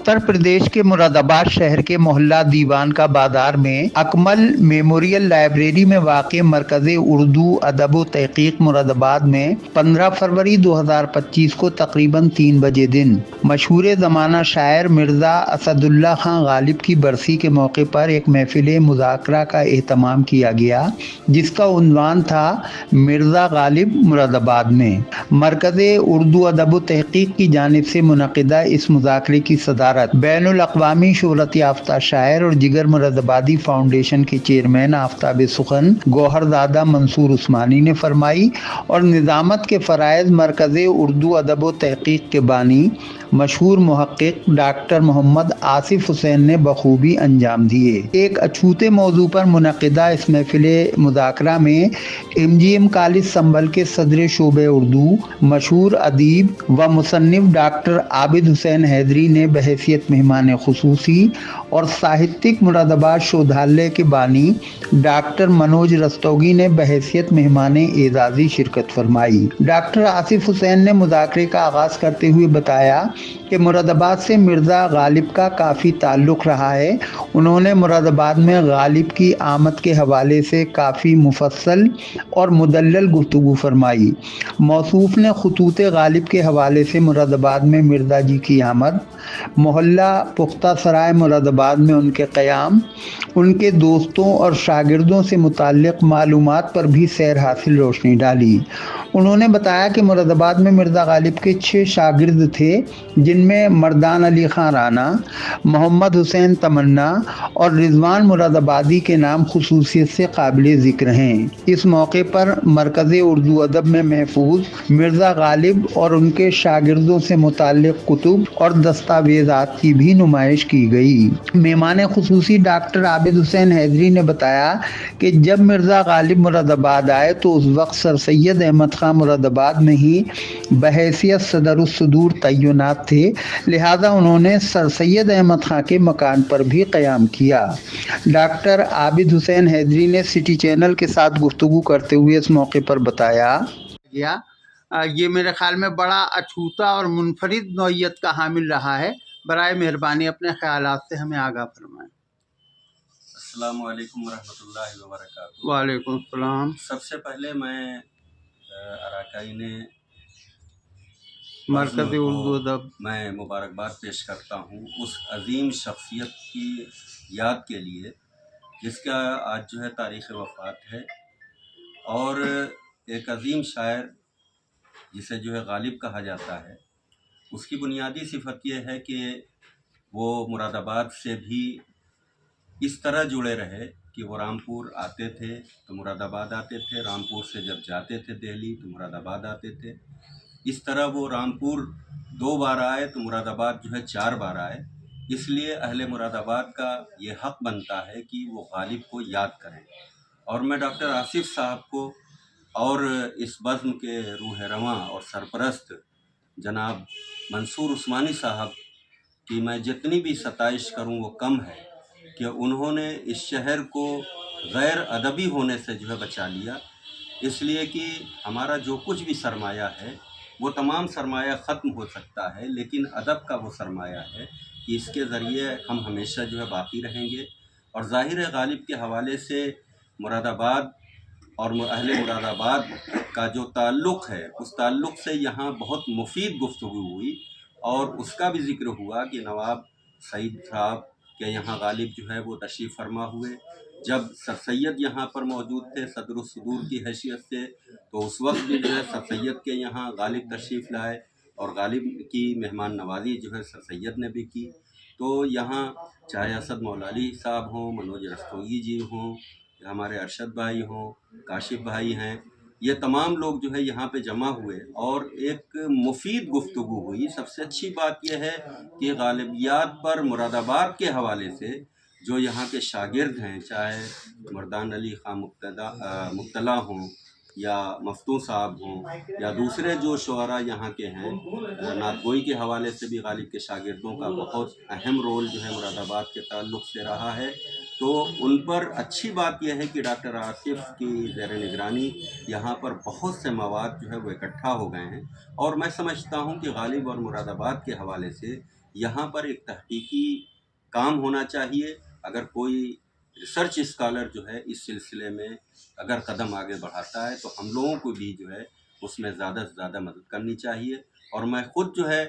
उत्तर प्रदेश के मुरादाबाद शहर के मोहल्ला दीवान का बाजार में अकमल मेमोरियल लाइब्रेरी में वाक़ मरकज़ उर्दू अदब व तहक़ीक़ मुरादाबाद में 15 फरवरी 2025 को तकरीबन 3 बजे दिन मशहूर ज़माना शायर मिर्ज़ा असदुल्ला खां गालिब की बरसी के मौके पर एक महफिल मुज़ाकरा का एहतमाम किया गया, जिसका उन्वान था मिर्ज़ा गालिब मुरादाबाद में। मरकज़ उर्दू अदब व तहक़ीक़ की जानिब से मुनक़िदा इस मुज़ाकरे की सदारत बैनुल अक़वामी शोहरत याफ्ता शायर और जिगर मुरादाबादी फाउंडेशन के चेयरमैन आफ्ताब सुखन गौहरज़ादा मंसूर उस्मानी ने फरमाई और निज़ामत के फ़राइज़ मरकज़ उर्दू अदब व तहक़ीक़ के बानी मशहूर मुहक्किक डॉक्टर मोहम्मद आसिफ हुसैन ने बखूबी अंजाम दिए। एक अछूते मौजू पर मुनक़िदा इस महफिल मुज़ाकरा में MGM कॉलेज संभल के सदर शोबे उर्दू मशहूर अदीब व मुसन्निफ़ डॉक्टर आबिद हुसैन हैदरी ने बहैसियत मेहमान खुसूसी और साहित्यिक मुरादाबाद शोधालय के बानी डॉक्टर मनोज रस्तोगी ने बहैसियत मेहमान एजाज़ी शिरकत फरमाई। डॉक्टर आसिफ हुसैन ने मुज़ाकरे का आगाज़ करते हुए बताया कि मुरादाबाद से मिर्ज़ा गालिब का काफ़ी ताल्लुक़ रहा है। उन्होंने मुरादाबाद में गालिब की आमद के हवाले से काफ़ी मुफस्सल और मुदल्लल गुफ्तगू फरमाई। मौसूफ़ ने ख़ुतूत गालिब के हवाले से मुरादाबाद में मिर्ज़ा जी की आमद, मोहल्ला पुख्ता सराय मुरादाबाद में उनके क़याम, उनके दोस्तों और शागिर्दों से मुताल्लिक़ मालूमात पर भी सैर हासिल रोशनी डाली। उन्होंने बताया कि मुरादाबाद में मिर्ज़ा गालिब के 6 शागिर्द थे, जिनमें मर्दान अली खां राना, मोहम्मद हुसैन तमन्ना और रिजवान मुरादाबादी के नाम खुसूसियत से काबिल ज़िक्र हैं। इस मौके पर मरकज़ उर्दू अदब में महफूज मिर्ज़ा गालिब और उनके शागिर्दों से मुताल्लिक़ कुतुब और दस्तावेज़ात की भी नुमाइश की गई। मेहमान खुसूसी डॉक्टर आबिद हुसैन हैदरी ने बताया कि जब मिर्ज़ा गालिब मुरादाबाद आए तो उस वक्त सर सैयद अहमद खां मुरादाबाद में ही बहैसियत सदरुस्सदूर तैनात थे, लिहाजा उन्होंने सर सैयद अहमद खां के मकान पर भी क़याम किया। डॉक्टर आबिद हुसैन हैदरी ने सिटी चैनल के साथ गुफ्तगू करते हुए इस मौके पर बताया ये मेरे ख्याल में बड़ा अछूता और मुनफरिद नौइयत का हामिल रहा है। बराए मेहरबानी अपने ख़यालात से हमें आगाह फरमाएं। अस्सलामु अलैकुम वरहमतुल्लाहि वबरकातुहू। वालेकुम सलाम। सबसे पहले मैं अरकाइन मरकज़ उर्दू अदब मैं मुबारकबाद पेश करता हूँ उस अजीम शख्सियत की याद के लिए जिसका आज जो है तारीख़ वफ़ात है, और एक अजीम शायर जिसे जो है गालिब कहा जाता है, उसकी बुनियादी सिफत यह है कि वो मुरादाबाद से भी इस तरह जुड़े रहे कि वो रामपुर आते थे तो मुरादाबाद आते थे, रामपुर से जब जाते थे दिल्ली तो मुरादाबाद आते थे। इस तरह वो रामपुर 2 बार आए तो मुरादाबाद जो है 4 बार आए। इसलिए अहले मुरादाबाद का ये हक़ बनता है कि वो गालिब को याद करें। और मैं डॉक्टर आसिफ साहब को और इस बज़्म के रूह रवां और सरपरस्त जनाब मंसूर उस्मानी साहब की मैं जितनी भी सताइश करूं वो कम है कि उन्होंने इस शहर को गैर अदबी होने से जो है बचा लिया। इसलिए कि हमारा जो कुछ भी सरमाया है वो तमाम सरमाया ख़त्म हो सकता है, लेकिन अदब का वो सरमाया है कि इसके ज़रिए हम हमेशा जो है बाकी रहेंगे। और ज़ाहिर है गालिब के हवाले से मुरादाबाद और अहले मुरादाबाद का जो ताल्लुक़ है, उस ताल्लुक़ से यहाँ बहुत मुफीद गुफ्तगू हुई और उसका भी ज़िक्र हुआ कि नवाब सईद साहब के यहाँ गालिब जो है वो तशरीफ़ फरमा हुए। जब सर सैयद यहाँ पर मौजूद थे सदरुस्सदूर की हैसियत से, तो उस वक्त भी जो है सर सैयद के यहाँ गालिब तशरीफ़ लाए और गालिब की मेहमान नवाज़ी जो है सर सैयद ने भी की। तो यहाँ चाहे असद मौलाली साहब हों, मनोज रस्तोगी जी हों, हमारे अरशद भाई हों, काशिफ भाई हैं, ये तमाम लोग जो है यहाँ पे जमा हुए और एक मुफीद गुफ्तगू हुई। सबसे अच्छी बात यह है कि गालिबियात पर मुरादाबाद के हवाले से जो यहाँ के शागिर्द हैं, चाहे मर्दान अली खां मुक्तला हों या मफ्तूह साहब हों या दूसरे जो शुअरा यहाँ के हैं, नातगोई के हवाले से भी गालिब के शागिर्दों का बहुत अहम रोल जो है मुरादाबाद के ताल्लुक़ से रहा है। तो उन पर अच्छी बात यह है कि डॉक्टर आसिफ की ज़ेर निगरानी यहाँ पर बहुत से मवाद जो है वो इकट्ठा हो गए हैं, और मैं समझता हूँ कि गालिब और मुरादाबाद के हवाले से यहाँ पर एक तहकीकी काम होना चाहिए। अगर कोई रिसर्च स्कॉलर जो है इस सिलसिले में अगर कदम आगे बढ़ाता है तो हम लोगों को भी जो है उसमें ज़्यादा से ज़्यादा मदद करनी चाहिए। और मैं ख़ुद जो है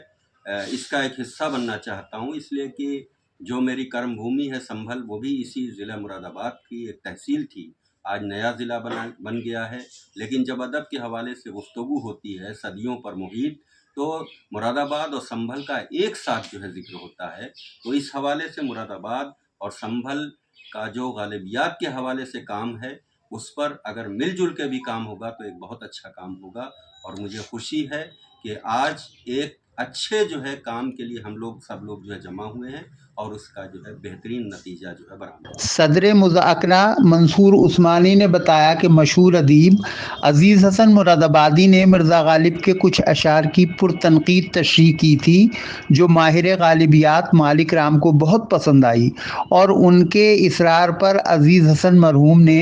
इसका एक हिस्सा बनना चाहता हूँ, इसलिए कि जो मेरी कर्म भूमि है संभल, वो भी इसी ज़िला मुरादाबाद की एक तहसील थी, आज नया ज़िला बन गया है। लेकिन जब अदब के हवाले से गुफ्तगू होती है सदियों पर मुहित, तो मुरादाबाद और संभल का एक साथ जो है ज़िक्र होता है। तो इस हवाले से मुरादाबाद और संभल का जो गालिबियात के हवाले से काम है, उस पर अगर मिलजुल के भी काम होगा तो एक बहुत अच्छा काम होगा। और मुझे खुशी है कि आज एक अच्छे जो है काम के लिए हम लोग सब लोग जो है जमा हुए हैं और उसका जो है बेहतरीन नतीजा जो है बरामद हुआ। सदर मुज़ाकरा मंसूर उस्मानी ने बताया कि मशहूर अदीब अजीज़ हसन मुरादाबादी ने मिर्ज़ा गालिब के कुछ अशार की पुरतनकीद तशरीह की थी, जो माहिर गालिबियात मालिक राम को बहुत पसंद आई, और उनके इसरार पर अजीज़ हसन मरहूम ने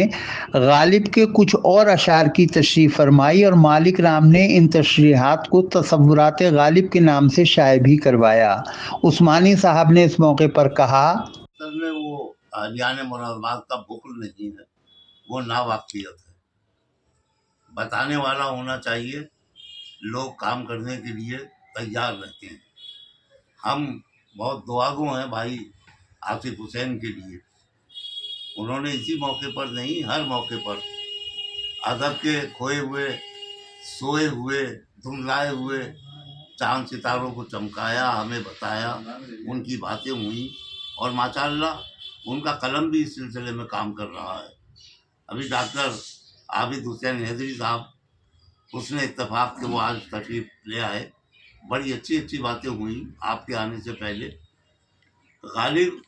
गालिब के कुछ और अशार की तशरीह फरमाई और मालिक राम ने इन तशरीहात को तसव्वुरात गालिब के नाम से शाये भी करवाया। उस्मानी साहब ने इस मौके पर कहा, असल में वो आलियान मुरादाबाद का बुखल नहीं है, वो नावाकियत है। बताने वाला होना चाहिए, लोग काम करने के लिए तैयार रहते हैं। हम बहुत दुआगो हैं भाई आसिफ हुसैन के लिए। उन्होंने इसी मौके पर नहीं, हर मौके पर अदब के खोए हुए, सोए हुए, धुंधलाए हुए चांद सितारों को चमकाया, हमें बताया, उनकी बातें हुई और माशाअल्लाह उनका कलम भी इस सिलसिले में काम कर रहा है। अभी डॉक्टर आबिद हुसैन हैदरी साहब, उसने इत्तेफाक के वो आज तशरीफ ले आए, बड़ी अच्छी अच्छी बातें हुई आपके आने से पहले। गालिब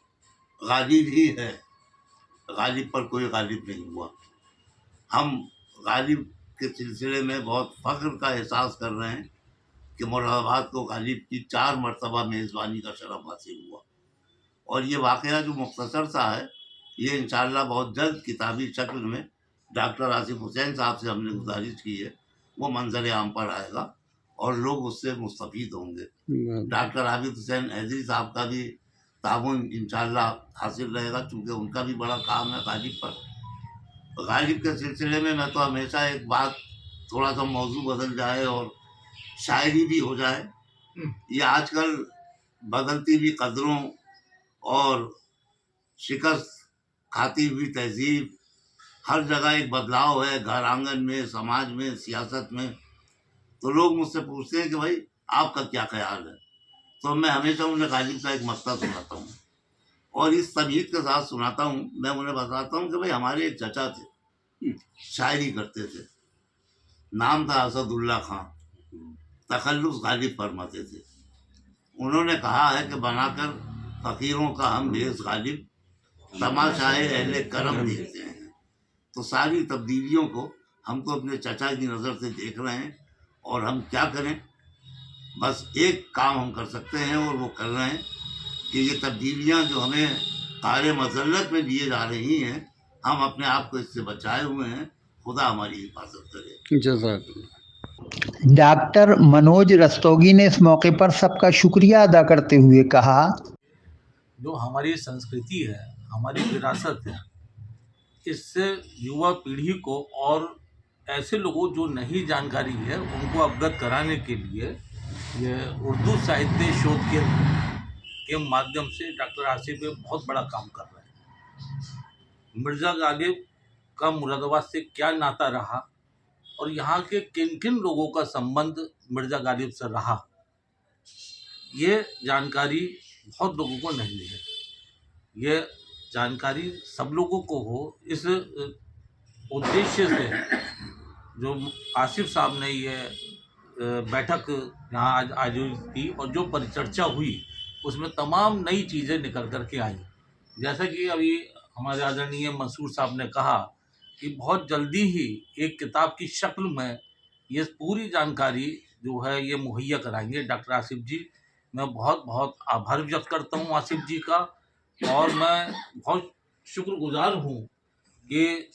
गालिब ही है, गालिब पर कोई गालिब नहीं हुआ। हम गालिब के सिलसिले में बहुत फ़ख्र का एहसास कर रहे हैं कि मुरादाबाद को गालिब की 4 मरतबा मेज़बानी का शरफ़ हासिल हुआ। और ये वाक़या जो मुख्तसर सा है, ये इंशाअल्लाह बहुत जल्द किताबी शक्ल में डॉक्टर आसिफ हुसैन साहब से हमने गुजारिश की है, वो मंजर आम पर आएगा और लोग उससे मुस्तफ़ीद होंगे। डॉक्टर आबिद हुसैन हैदरी साहब का भी ताउन इंशाअल्लाह हासिल रहेगा, चूँकि उनका भी बड़ा काम है गालिब पर। गालिब के सिलसिले में मैं तो हमेशा एक बात, थोड़ा सा मौजू बदल जाए और शायरी भी हो जाए, ये आजकल बदलती हुई कदरों और शिकस्त खाती हुई तहजीब, हर जगह एक बदलाव है, घर आंगन में, समाज में, सियासत में। तो लोग मुझसे पूछते हैं कि भाई आपका क्या ख्याल है, तो मैं हमेशा उन्हें गालिब का एक मसला सुनाता हूँ और इस तमीज़ के साथ सुनाता हूँ। मैं उन्हें बताता हूँ कि भाई हमारे एक चचा थे, शायरी करते थे, नाम था असदुल्ला खां, तखल्लुस गालिब फरमाते थे। उन्होंने कहा है कि बनाकर फ़कीरों का हम भेष गालिब, तमाशाए अहले करम देखते हैं। तो सारी तब्दीलियों को हम तो अपने चचा की नज़र से देख रहे हैं और हम क्या करें, बस एक काम हम कर सकते हैं और वो कर रहे हैं कि ये तब्दीलियाँ जो हमें कार मज़ल्लत में लिए जा रही हैं, हम अपने आप को इससे बचाए हुए हैं। खुदा हमारी हिफाजत करे। जज़ाकल्लाह। डॉक्टर मनोज रस्तोगी ने इस मौके पर सबका शुक्रिया अदा करते हुए कहा, जो हमारी संस्कृति है, हमारी विरासत है, इससे युवा पीढ़ी को और ऐसे लोगों जो नहीं जानकारी है उनको अवगत कराने के लिए ये उर्दू साहित्य शोध केंद्र के माध्यम से डॉक्टर आसिफ बहुत बड़ा काम कर रहे हैं। मिर्ज़ा गालिब का मुरादाबाद से क्या नाता रहा और यहाँ के किन किन लोगों का संबंध मिर्ज़ा गालिब से रहा, ये जानकारी बहुत लोगों को नहीं है। ये जानकारी सब लोगों को हो, इस उद्देश्य से जो आसिफ साहब ने ये बैठक यहाँ आज आयोजित की और जो परिचर्चा हुई उसमें तमाम नई चीज़ें निकल कर के आई। जैसा कि अभी हमारे आदरणीय मंसूर साहब ने कहा कि बहुत जल्दी ही एक किताब की शक्ल में ये पूरी जानकारी जो है ये मुहैया कराएंगे डॉक्टर आसिफ जी। मैं बहुत बहुत आभार व्यक्त करता हूँ आसिफ जी का, और मैं बहुत शुक्रगुजार हूँ कि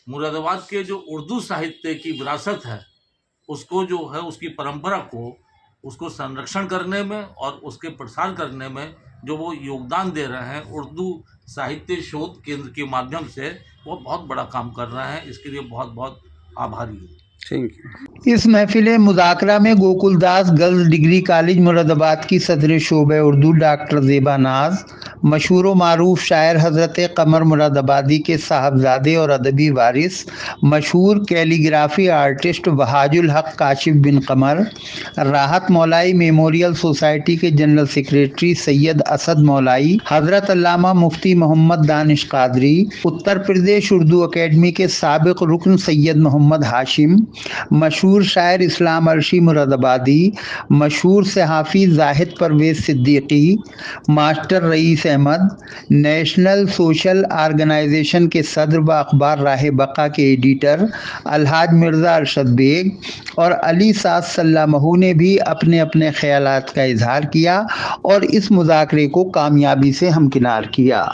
मुरादाबाद के जो उर्दू साहित्य की विरासत है उसको जो है उसकी परंपरा को اس کو संरक्षण करने में और उसके प्रसार करने में जो वो योगदान दे रहे हैं उर्दू साहित्य शोध केंद्र के माध्यम से, वो बहुत बड़ा काम कर रहे हैं। इसके लिए बहुत बहुत आभारी हूँ। Thank you. इस महफिल मुज़ाकरा में Gokuldas girls degree college Moradabad की सदर शोबे उर्दू डॉक्टर ज़ेबा नाज, मशहूर व मारूफ शायर हज़रत कमर मुरादाबादी के साहबजादे और अदबी वारिस, मशहूर कैलीग्राफी आर्टिस्ट वहाजुल हक काशिफ बिन कमर, राहत मौलाई मेमोरियल सोसाइटी के जनरल सेक्रेटरी सैयद असद मौलाई, हज़रत अल्लामा मुफ्ती मोहम्मद दानिश कादरी, उत्तर प्रदेश उर्दू अकेडमी के साबिक रुकन सैयद मोहम्मद हाशिम, मशहूर शायर इस्लाम अर्शी मुरादाबादी, मशहूर सहाफ़ी Zahid Parvez Siddiqui, master rice Ahmad, national social organisation के सदर व अखबार राह बका के एडिटर अलहाज मिर्ज़ा अरशद बेग और अली साद सल्लामहू ने भी अपने अपने ख्यालात का इजहार किया और इस मुज़ाकरे को कामयाबी से हमकिनार किया।